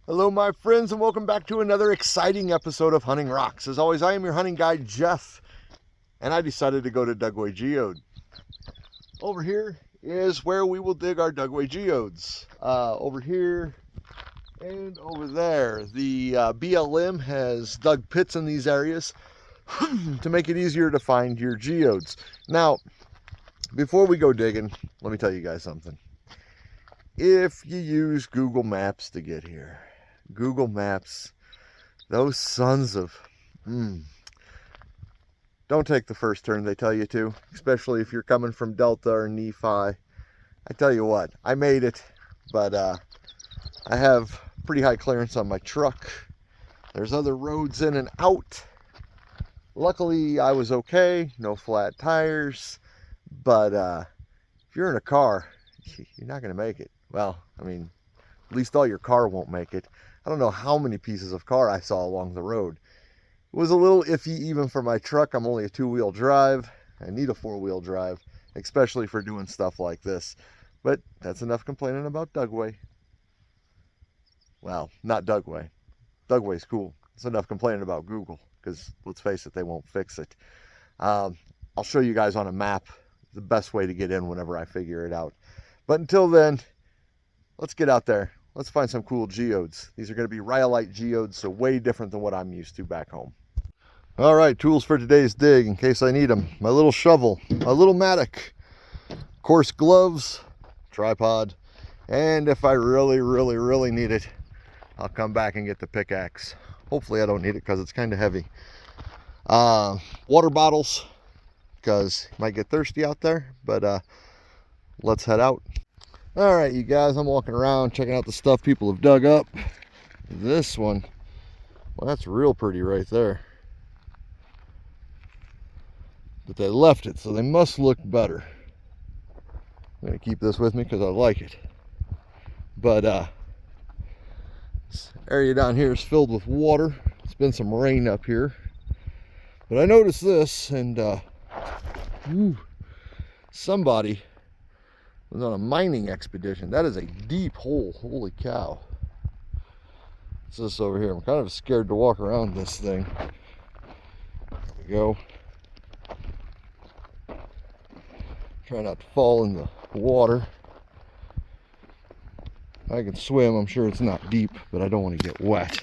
Hello my friends, and welcome back to another exciting episode of Hunting Rocks. As always, I am your hunting guide, Jeff, and I decided to go to Dugway Geode. Over here is where we will dig our Dugway Geodes. Over here and over there, the BLM has dug pits in these areas to make it easier to find your geodes. Now, before we go digging, let me tell you guys something. If you use Google Maps to get here, Google Maps, those sons of don't take the first turn they tell you to, especially if you're coming from Delta or Nephi. I tell you what, I made it, but I have pretty high clearance on my truck. There's other roads in and out. Luckily I was okay, no flat tires, but if you're in a car, you're not gonna make it. Well, I mean, at least all your car won't make it. I don't know how many pieces of car I saw along the road. It was a little iffy even for my truck. I'm only a two-wheel drive. I need a four-wheel drive, especially for doing stuff like this. But that's enough complaining about Dugway. Well, not Dugway. Dugway's cool. It's enough complaining about Google, because let's face it, they won't fix it. I'll show you guys on a map the best way to get in whenever I figure it out. But until then, let's get out there. Let's find some cool geodes. These are going to be rhyolite geodes, so way different than what I'm used to back home. All right, tools for today's dig in case I need them. My little shovel, my little mattock, coarse gloves, tripod, and if I really need it, I'll come back and get the pickaxe. Hopefully I don't need it because it's kind of heavy. Water bottles, because you might get thirsty out there, but let's head out. All right, you guys, I'm walking around checking out the stuff people have dug up. This one, well, that's real pretty right there. But they left it, so they must look better. I'm gonna keep this with me because I like it. But this area down here is filled with water. It's been some rain up here. But I noticed this, and somebody was on a mining expedition. That is a deep hole. Holy cow. What's this over here? I'm kind of scared to walk around this thing. There we go. Try not to fall in the water. I can swim. I'm sure it's not deep, but I don't want to get wet.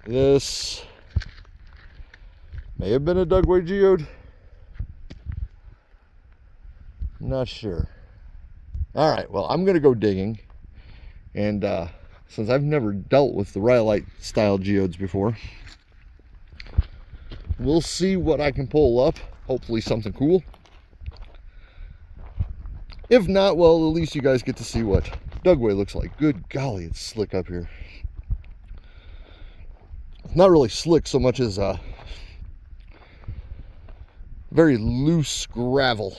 This may have been a Dugway geode. I'm not sure. All right, well, I'm going to go digging. And since I've never dealt with the rhyolite style geodes before, we'll see what I can pull up. Hopefully something cool. If not, well, at least you guys get to see what Dugway looks like. Good golly, it's slick up here. It's not really slick so much as very loose gravel.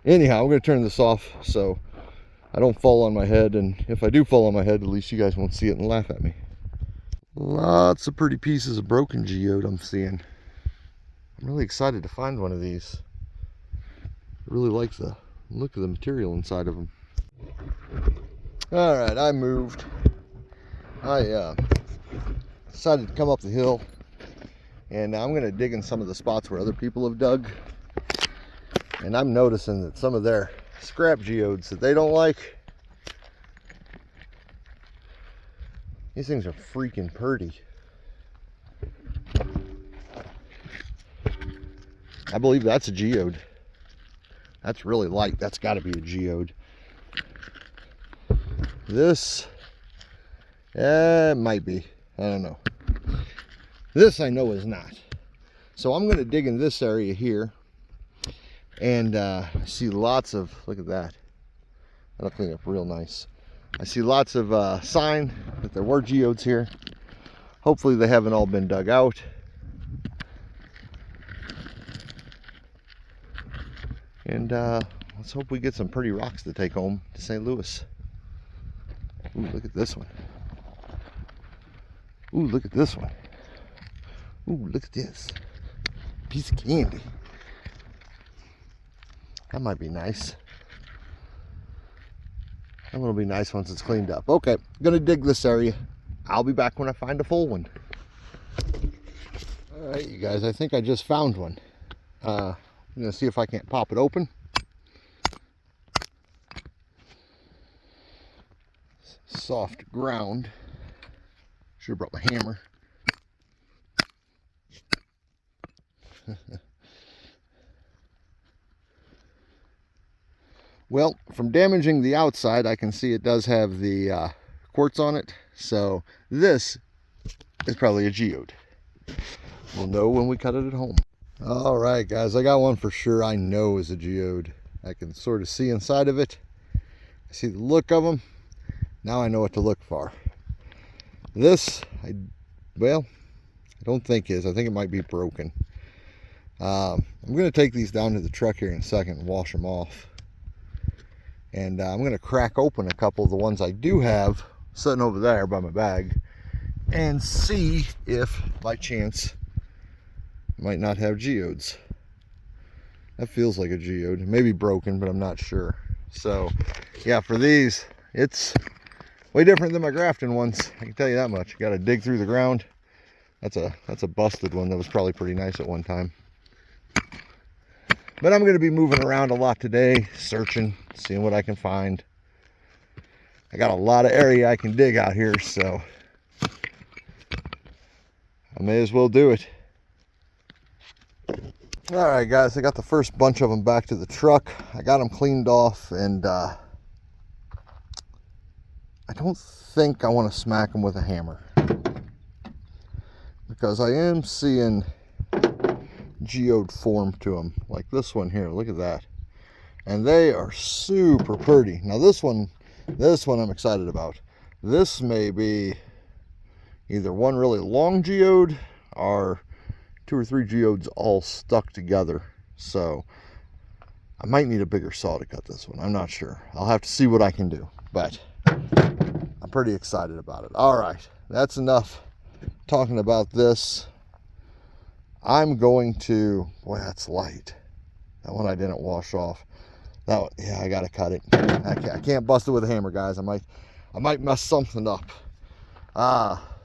Anyhow, I'm going to turn this off so I don't fall on my head, and if I do fall on my head, at least you guys won't see it and laugh at me. Lots of pretty pieces of broken geode I'm seeing. I'm really excited to find one of these. I really like the look of the material inside of them. All right, I moved. I decided to come up the hill, and I'm going to dig in some of the spots where other people have dug. And I'm noticing that some of their scrap geodes that they don't like, these things are freaking pretty. I believe that's a geode. That's really light. That's got to be a geode. This, it might be. I don't know. This I know is not. So I'm going to dig in this area here. And I see lots of, look at that. That'll clean up real nice. I see lots of sign that there were geodes here. Hopefully they haven't all been dug out. And let's hope we get some pretty rocks to take home to St. Louis. Ooh, look at this one. Ooh, look at this one. Ooh, look at this. Piece of candy. That might be nice. That one will be nice once it's cleaned up. Okay, gonna dig this area. I'll be back when I find a full one. All right, you guys, I think I just found one. I'm gonna see if I can't pop it open. Soft ground. Should have brought my hammer. Well, from damaging the outside, I can see it does have the quartz on it. So this is probably a geode. We'll know when we cut it at home. All right, guys, I got one for sure I know is a geode. I can sort of see inside of it. I see the look of them. Now I know what to look for. This, well, I don't think is. I think it might be broken. I'm going to take these down to the truck here in a second and wash them off. And I'm going to crack open a couple of the ones I do have sitting over there by my bag and see if, by chance, I might not have geodes. That feels like a geode. It may be broken, but I'm not sure. So, yeah, for these, it's way different than my grafting ones. I can tell you that much. You got to dig through the ground. That's a busted one that was probably pretty nice at one time. But I'm going to be moving around a lot today, searching, seeing what I can find. I got a lot of area I can dig out here, so I may as well do it. All right, guys, I got the first bunch of them back to the truck. I got them cleaned off, and I don't think I want to smack them with a hammer, because I am seeing geode form to them, like this one here. Look at that, and they are super pretty. Now this one I'm excited about. This may be either one really long geode or 2 or 3 geodes all stuck together. So I might need a bigger saw to cut this one. I'm not sure. I'll have to see what I can do, but I'm pretty excited about it. All right, that's enough talking about this. I'm going to, boy, that's light. That one I didn't wash off. That one, yeah, I gotta cut it. I can't bust it with a hammer, guys. I might mess something up.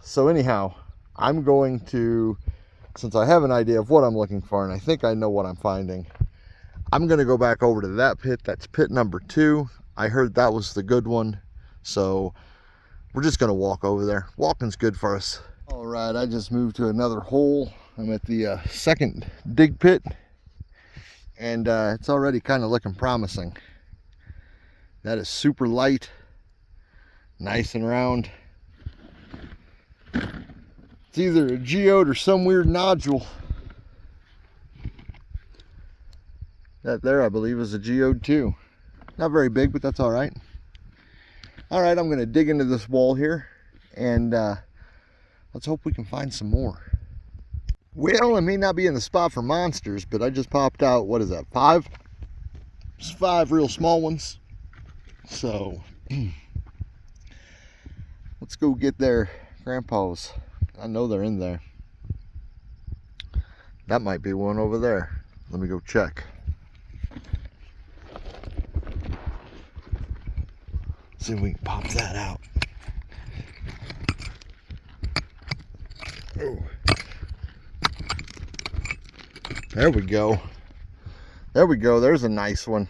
So anyhow, I'm going to, since I have an idea of what I'm looking for, and I think I know what I'm finding, I'm gonna go back over to that pit. That's pit number 2. I heard that was the good one, so we're just gonna walk over there. Walking's good for us. All right, I just moved to another hole. I'm at the second dig pit, and it's already kind of looking promising. That is super light, nice and round. It's either a geode or some weird nodule. That there, I believe, is a geode too. Not very big, but that's all right. All right, I'm going to dig into this wall here, and let's hope we can find some more. Well, it may not be in the spot for monsters, but I just popped out, what is that, 5? Just 5 real small ones. So, let's go get their grandpas. I know they're in there. That might be one over there. Let me go check. See if we can pop that out. Oh. There we go. There we go. There's a nice one.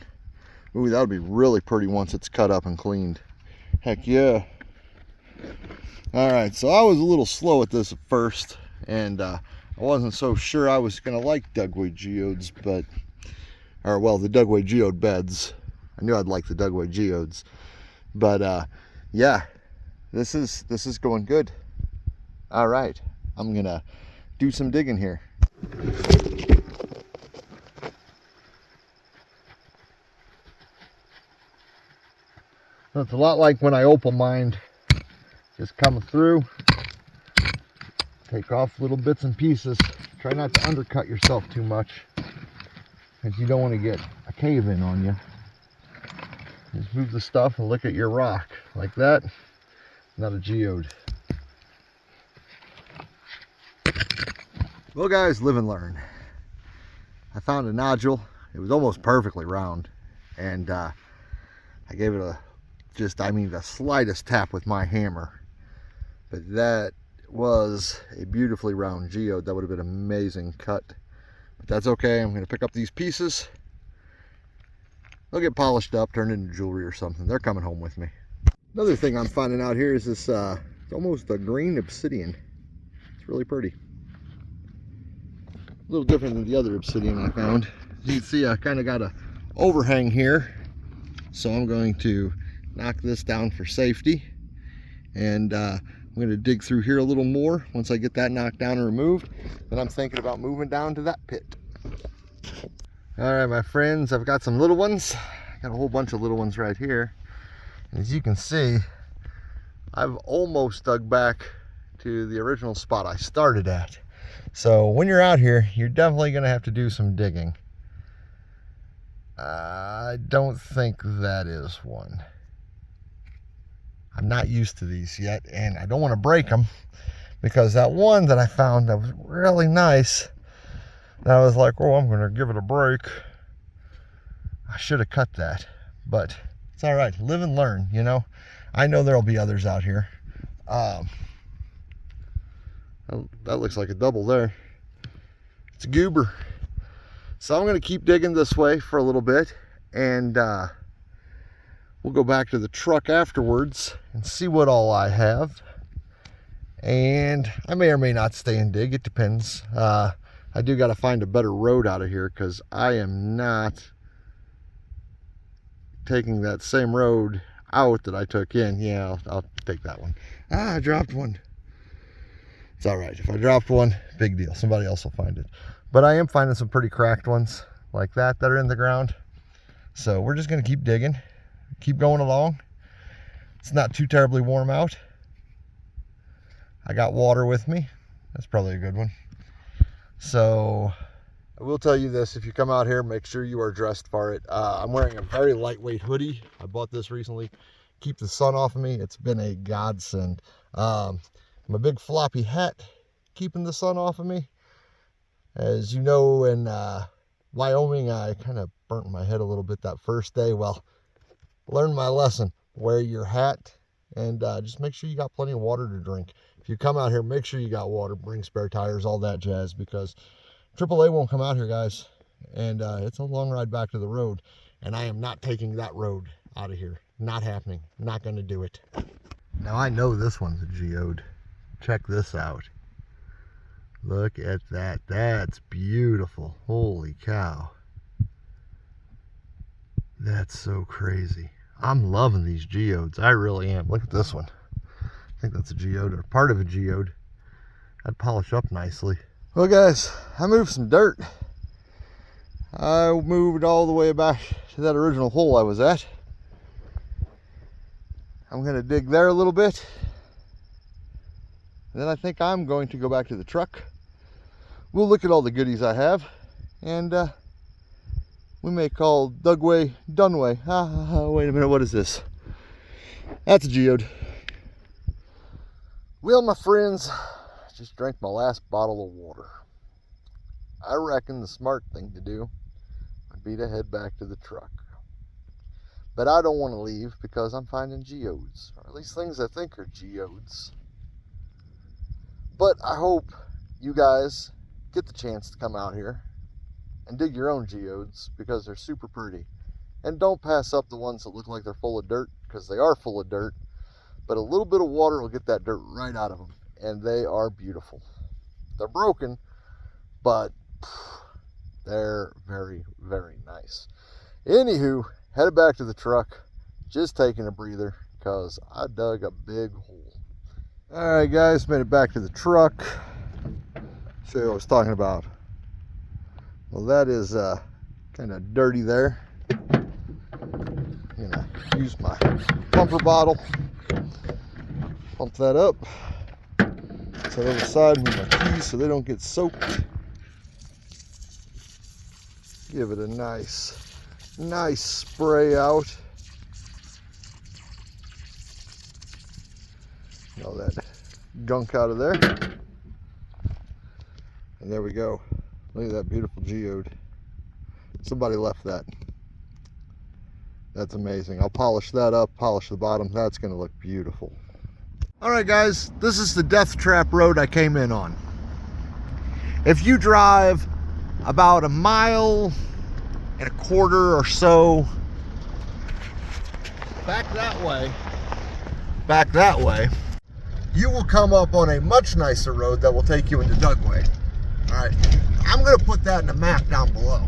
Ooh, that would be really pretty once it's cut up and cleaned. Heck yeah. All right, so I was a little slow at this at first, and I wasn't so sure I was going to like Dugway geodes, but, or well, the Dugway geode beds. I knew I'd like the Dugway geodes, but yeah, this is going good. All right, I'm gonna do some digging here. So it's a lot like when I opal mined. Just come through, take off little bits and pieces. Try not to undercut yourself too much, because you don't want to get a cave in on you. Just move the stuff and look at your rock like that. Not a geode. Well, guys, live and learn. I found a nodule. It was almost perfectly round, and I gave it just, I mean, the slightest tap with my hammer. But that was a beautifully round geode. That would have been an amazing cut. But that's okay. I'm going to pick up these pieces. They'll get polished up, turned into jewelry or something. They're coming home with me. Another thing I'm finding out here is this, it's almost a green obsidian. It's really pretty. A little different than the other obsidian I found. As you can see, I kind of got a overhang here. So I'm going to knock this down for safety. And I'm going to dig through here a little more. Once I get that knocked down and removed, then I'm thinking about moving down to that pit. All right, my friends, I've got some little ones. I got a whole bunch of little ones right here. As you can see, I've almost dug back to the original spot I started at. So when you're out here, you're definitely going to have to do some digging. I don't think that is one. I'm not used to these yet, and I don't want to break them, because that one that I found that was really nice, and I was like, oh, I'm going to give it a break. I should have cut that, but it's all right. Live and learn, you know. I know there'll be others out here. That looks like a double there. It's a goober. So I'm going to keep digging this way for a little bit, and we'll go back to the truck afterwards and see what all I have. And I may or may not stay and dig. It depends. I do got to find a better road out of here, because I am not taking that same road out that I took in. Yeah, I'll take that one. I dropped one. It's all right. If I dropped one, big deal. Somebody else will find it. But I am finding some pretty cracked ones like that are in the ground. So we're just going to keep digging, keep going along. It's not too terribly warm out. I got water with me. That's probably a good one. So I will tell you this, if you come out here, make sure you are dressed for it. I'm wearing a very lightweight hoodie. I bought this recently. Keep the sun off of me. It's been a godsend. My big floppy hat keeping the sun off of me. As you know, in Wyoming, I kind of burnt my head a little bit that first day. Well, learn my lesson. Wear your hat, and just make sure you got plenty of water to drink. If you come out here, make sure you got water, bring spare tires, all that jazz, because AAA won't come out here, guys. And it's a long ride back to the road, and I am not taking that road out of here. Not happening. Not going to do it. Now, I know this one's a geode. Check this out. Look at that. That's beautiful. Holy cow. That's so crazy. I'm loving these geodes. I really am. Look at this one. I think that's a geode, or part of a geode. I'd polish up nicely. Well, guys, I moved some dirt. I moved all the way back to that original hole I was at. I'm going to dig there a little bit. And then I think I'm going to go back to the truck. We'll look at all the goodies I have, and we may call Dugway Dunway. Wait a minute, what is this? That's a geode. Well, my friends, I just drank my last bottle of water. I reckon the smart thing to do would be to head back to the truck. But I don't want to leave, because I'm finding geodes, or at least things I think are geodes. But I hope you guys get the chance to come out here and dig your own geodes, because they're super pretty. And don't pass up the ones that look like they're full of dirt, because they are full of dirt. But a little bit of water will get that dirt right out of them, and they are beautiful. They're broken, but they're very, very nice. Anywho, headed back to the truck, just taking a breather, because I dug a big hole. All right, guys, made it back to the truck. Show you what I was talking about. Well, that is kind of dirty there. I'm gonna use my pumper bottle, pump that up, set it aside with my keys so they don't get soaked. Give it a nice spray out. All that gunk out of there. And there we go. Look at that beautiful geode. Somebody left that. That's amazing. I'll polish that up, polish the bottom. That's going to look beautiful. All right, guys, this is the Death Trap Road I came in on. If you drive about 1.25 miles or so back that way, you will come up on a much nicer road that will take you into Dugway. All right, I'm going to put that in the map down below.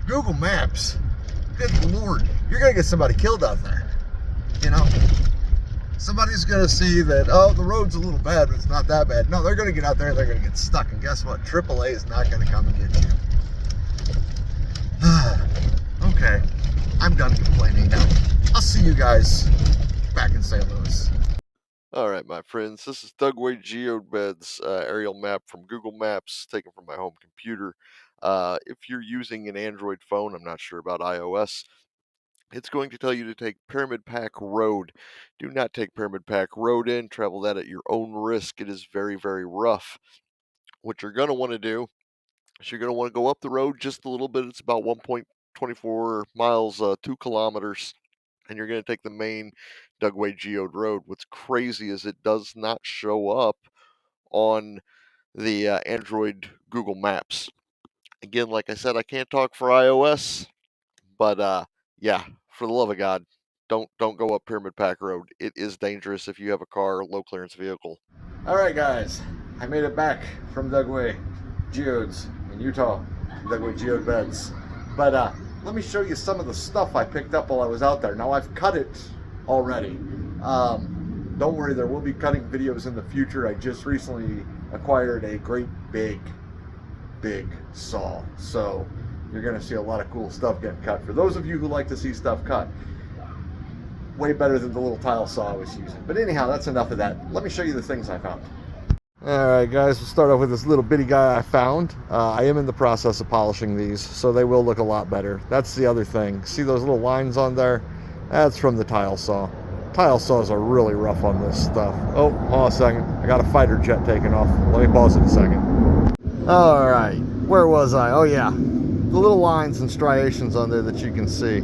Google Maps, good Lord, you're going to get somebody killed out there, you know? Somebody's going to see that, oh, the road's a little bad, but it's not that bad. No, they're going to get out there and they're going to get stuck. And guess what? AAA is not going to come and get you. Okay, I'm done complaining now. I'll see you guys back in St. Louis. All right, my friends, this is Dugway Geodes aerial map from Google Maps, taken from my home computer. If you're using an Android phone, I'm not sure about iOS, it's going to tell you to take Pyramid Pack Road. Do not take Pyramid Pack Road in. Travel that at your own risk. It is very, very rough. What you're going to want to do is you're going to want to go up the road just a little bit. It's about 1.24 miles, 2 kilometers. And you're going to take the main Dugway Geode Road. What's crazy is it does not show up on the Android Google Maps. Again, like I said, I can't talk for iOS, but yeah, for the love of God, don't go up Pyramid Pack Road. It is dangerous if you have a car, low clearance vehicle. All right, guys, I made it back from Dugway Geodes in Utah, Dugway Geode Beds. But let me show you some of the stuff I picked up while I was out there. Now I've cut it already. Don't worry, there will be cutting videos in the future. I just recently acquired a great big saw, so you're going to see a lot of cool stuff getting cut. For those of you who like to see stuff cut, way better than the little tile saw I was using. But anyhow, that's enough of that. Let me show you the things I found. Alright guys, we'll start off with this little bitty guy I found. I am in the process of polishing these, so they will look a lot better. That's the other thing. See those little lines on there? That's from the tile saw. Tile saws are really rough on this stuff. Oh, hold on a second. I got a fighter jet taking off. Let me pause it a second. Alright, where was I? Oh yeah, the little lines and striations on there that you can see.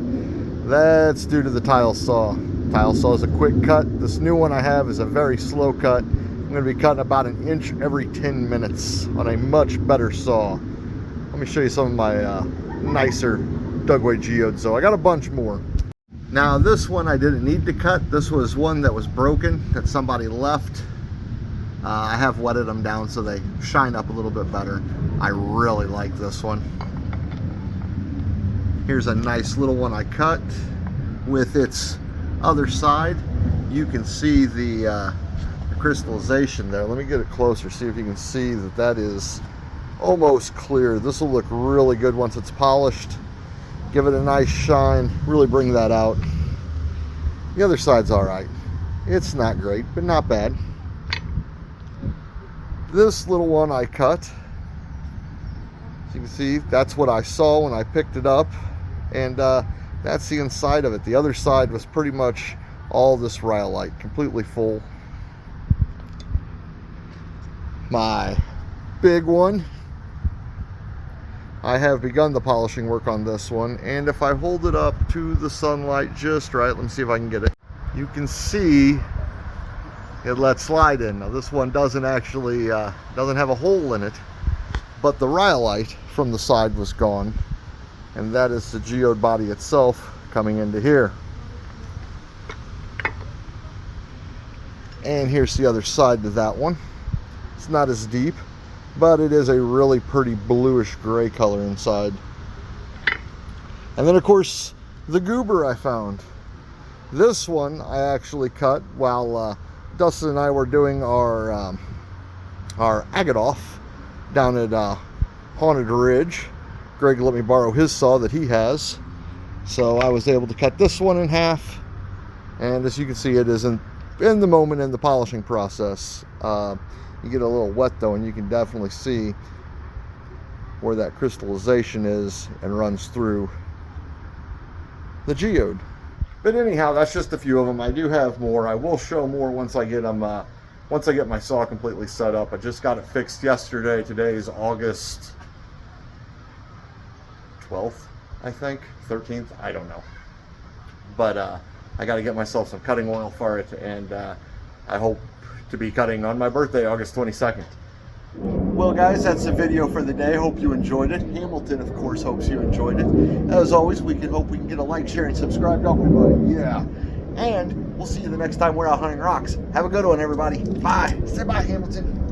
That's due to the tile saw. Tile saw is a quick cut. This new one I have is a very slow cut. I'm going to be cutting about 1 inch every 10 minutes on a much better saw. Let me show you some of my nicer Dugway geodes. So I got a bunch more. Now this one I didn't need to cut. This was one that was broken that somebody left. I have wetted them down so they shine up a little bit better. I really like this one. Here's a nice little one I cut with its other side. You can see the crystallization there. Let me get it closer, see if you can see that that is almost clear. This will look really good once it's polished. Give it a nice shine, really bring that out. The other side's all right. It's not great, but not bad. This little one I cut. As you can see, that's what I saw when I picked it up, and that's the inside of it. The other side was pretty much all this rhyolite, completely full. My big one, I have begun the polishing work on this one, and if I hold it up to the sunlight just right, let me see if I can get it. You can see it lets slide in. Now this one doesn't actually doesn't have a hole in it, but the rhyolite from the side was gone, and that is the geode body itself coming into here. And here's the other side to that one. It's not as deep, but it is a really pretty bluish gray color inside. And then of course the goober I found. This one I actually cut while Dustin and I were doing our agate off down at Haunted Ridge. Greg let me borrow his saw that he has, so I was able to cut this one in half, and as you can see, it is in the moment in the polishing process. You get a little wet though, and you can definitely see where that crystallization is and runs through the geode. But anyhow, that's just a few of them. I do have more. I will show more once I get them. Once I get my saw completely set up. I just got it fixed yesterday. Today is August 12th, I think, 13th. I don't know. but I got to get myself some cutting oil for it, and I hope to be cutting on my birthday, August 22nd. Well, guys, that's the video for the day. Hope you enjoyed it. Hamilton, of course, hopes you enjoyed it. As always, we can hope we can get a like, share, and subscribe, don't we, buddy? Yeah. And we'll see you the next time we're out hunting rocks. Have a good one, everybody. Bye. Say bye, Hamilton.